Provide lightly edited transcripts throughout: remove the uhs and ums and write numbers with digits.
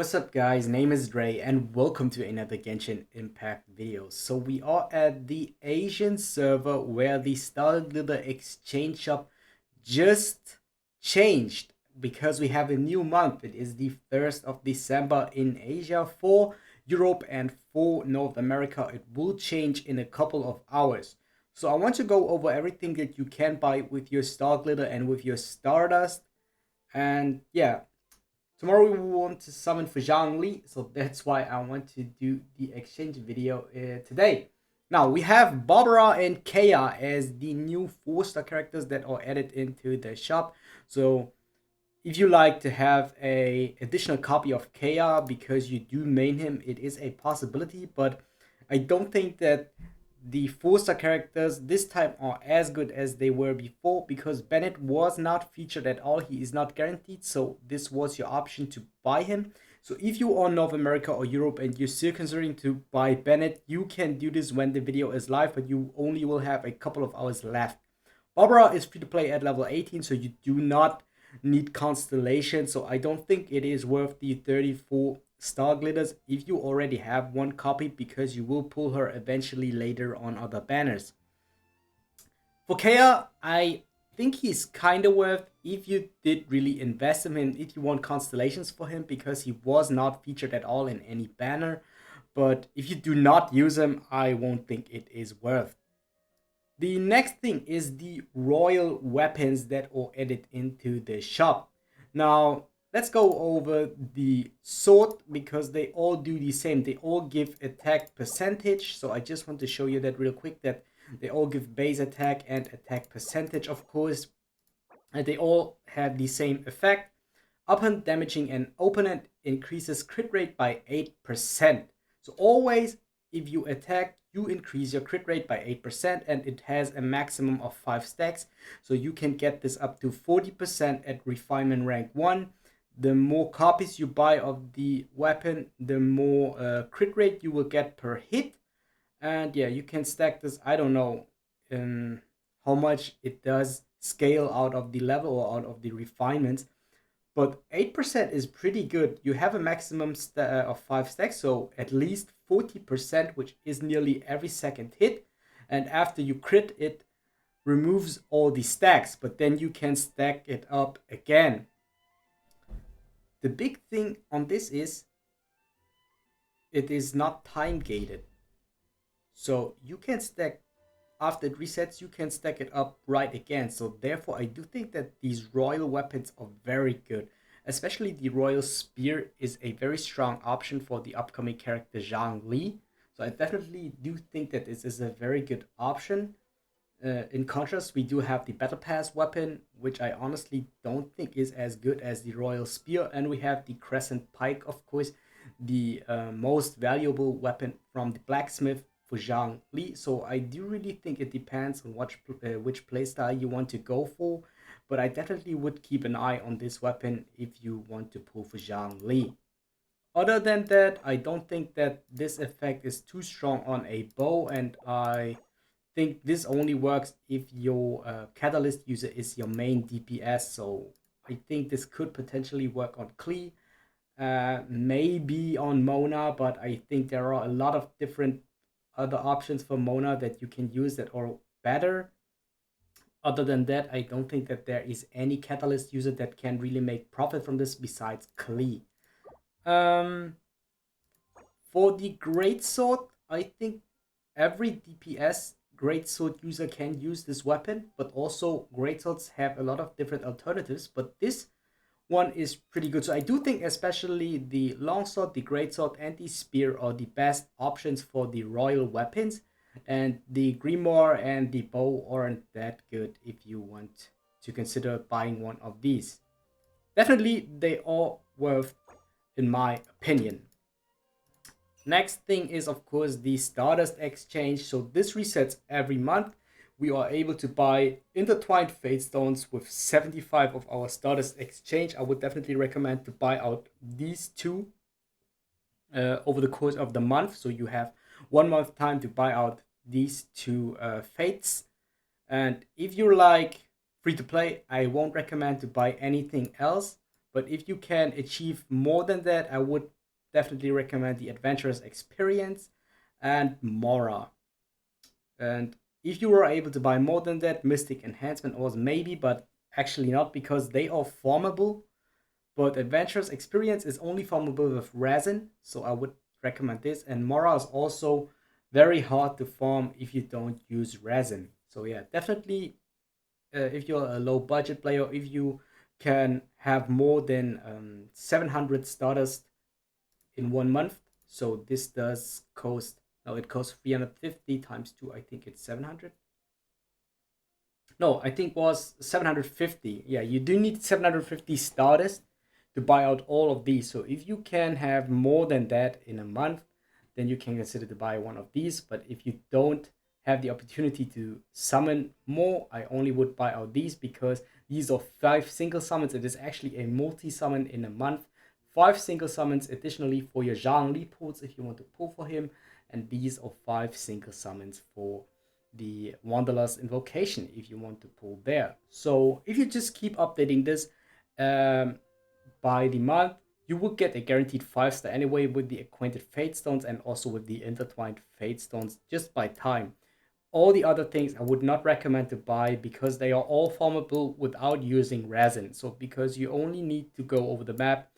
What's up guys, name is Dre and welcome to another Genshin Impact video. So we are at the Asian server where the Starglitter Exchange shop just changed because we have a new month. It is the 1st of December in Asia for Europe and for North America. It will change in a couple of hours. So I want to go over everything that you can buy with your Starglitter and with your Stardust. And yeah, tomorrow we want to summon for ZHONGLI, so that's why I want to do the exchange video today. Now we have Barbara and Kea as the new 4-star characters that are added into the shop. So if you like to have a additional copy of Kea because you do main him, it is a possibility, but I don't think that the 4-star characters this time are as good as they were before because Bennett was not featured at all. He is not guaranteed, so this was your option to buy him. So if you are North America or Europe and you're still considering to buy Bennett, you can do this when the video is live, but you only will have a couple of hours left. Barbara is free to play at level 18, so you do not need constellation, so I don't think it is worth the 34 Starglitters if you already have one copy, because you will pull her eventually later on other banners. For Kea, I think he's kind of worth if you did really invest in him, if you want constellations for him, because he was not featured at all in any banner. But if you do not use him, I won't think it is worth. The next thing is the royal weapons that are added into the shop. Now, let's go over the sword because they all do the same. They all give attack percentage. So I just want to show you that real quick, that they all give base attack and attack percentage, of course. And they all have the same effect. Upon damaging an opponent, increases crit rate by 8%. So always, if you attack, you increase your crit rate by 8%, and it has a maximum of 5 stacks. So you can get this up to 40% at refinement rank 1. The more copies you buy of the weapon, the more crit rate you will get per hit. And yeah, you can stack this, I don't know how much it does scale out of the level or out of the refinements, but 8% is pretty good. You have a maximum of 5 stacks, so at least 40%, which is nearly every second hit. And after you crit, it removes all the stacks, but then you can stack it up again. The big thing on this is it is not time gated. So you can stack, after it resets, you can stack it up right again. So therefore, I do think that these royal weapons are very good. Especially the royal spear is a very strong option for the upcoming character ZHONGLI. So I definitely do think that this is a very good option. In contrast, we do have the battle pass weapon, which I honestly don't think is as good as the royal spear. And we have the crescent pike, of course, the most valuable weapon from the blacksmith for ZHONGLI. So I do really think it depends on which playstyle you want to go for, but I definitely would keep an eye on this weapon if you want to pull for ZHONGLI. Other than that, I don't think that this effect is too strong on a bow, and I think this only works if your catalyst user is your main DPS. So I think this could potentially work on Klee, maybe on Mona, but I think there are a lot of different other options for Mona that you can use that are better. Other than that, I don't think that there is any catalyst user that can really make profit from this besides Klee. For the greatsword, I think every DPS greatsword user can use this weapon, but also greatswords have a lot of different alternatives, but this one is pretty good. So I do think especially the longsword, the greatsword, and the spear are the best options for the royal weapons, and the grimoire and the bow aren't that good if you want to consider buying one of these. Definitely they are worth, in my opinion. Next thing is, of course, the Stardust Exchange. So this resets every month. We are able to buy intertwined fate stones with 75 of our Stardust Exchange. I would definitely recommend to buy out these two over the course of the month. So you have 1 month time to buy out these two fates. And if you like free to play, I won't recommend to buy anything else. But if you can achieve more than that, I would definitely recommend the Adventurous Experience and Mora. And if you were able to buy more than that, Mystic Enhancement was maybe, but actually not, because they are farmable. But Adventurous Experience is only farmable with resin, so I would recommend this. And Mora is also very hard to farm if you don't use resin. So yeah, definitely, if you're a low budget player, if you can have more than 700 Stardust in 1 month. So this does cost, now it costs 350 times 2, I think it's 700. No, I think was 750. Yeah, you do need 750 Stardust to buy out all of these. So if you can have more than that in a month, then you can consider to buy one of these. But if you don't have the opportunity to summon more, I only would buy out these, because these are 5 single summons. It is actually a multi-summon in a month. 5 single summons additionally for your ZHONGLI pulls if you want to pull for him. And these are 5 single summons for the Wanderlust Invocation if you want to pull there. So if you just keep updating this by the month, you will get a guaranteed 5-star anyway with the Acquainted Fate Stones and also with the Intertwined Fate Stones just by time. All the other things I would not recommend to buy, because they are all farmable without using resin. So because you only need to go over the map,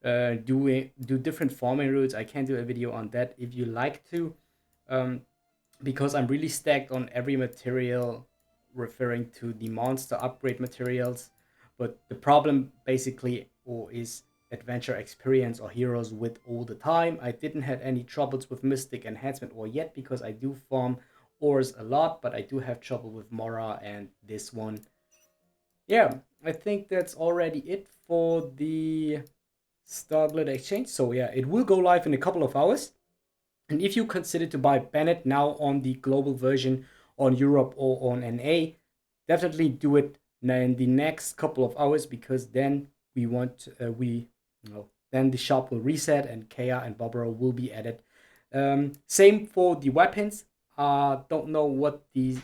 do different farming routes. I can do a video on that if you like to. Because I'm really stacked on every material referring to the monster upgrade materials. But the problem basically is adventure experience or heroes with all the time. I didn't have any troubles with Mystic Enhancement or yet, because I do farm ores a lot, but I do have trouble with Mora and this one. Yeah, I think that's already it for the Starglitter Exchange. So yeah, it will go live in a couple of hours. And if you consider to buy Bennett now on the global version on Europe or on NA, definitely do it in the next couple of hours, because then then the shop will reset and Kea and Barbara will be added. Same for the weapons. Don't know what the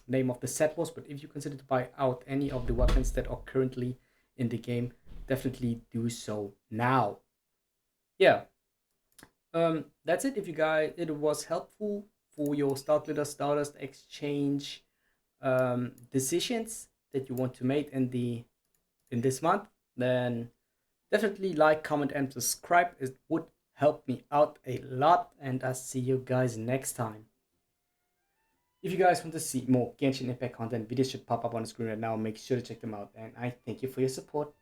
name of the set was, but if you consider to buy out any of the weapons that are currently in the game, definitely do so now. Yeah, that's it. If you guys it was helpful for your Starglitter Stardust Exchange decisions that you want to make in this month, then definitely like, comment, and subscribe. It would help me out a lot, and I'll see you guys next time. If you guys want to see more Genshin Impact content, videos should pop up on the screen right now. Make sure to check them out, and I thank you for your support.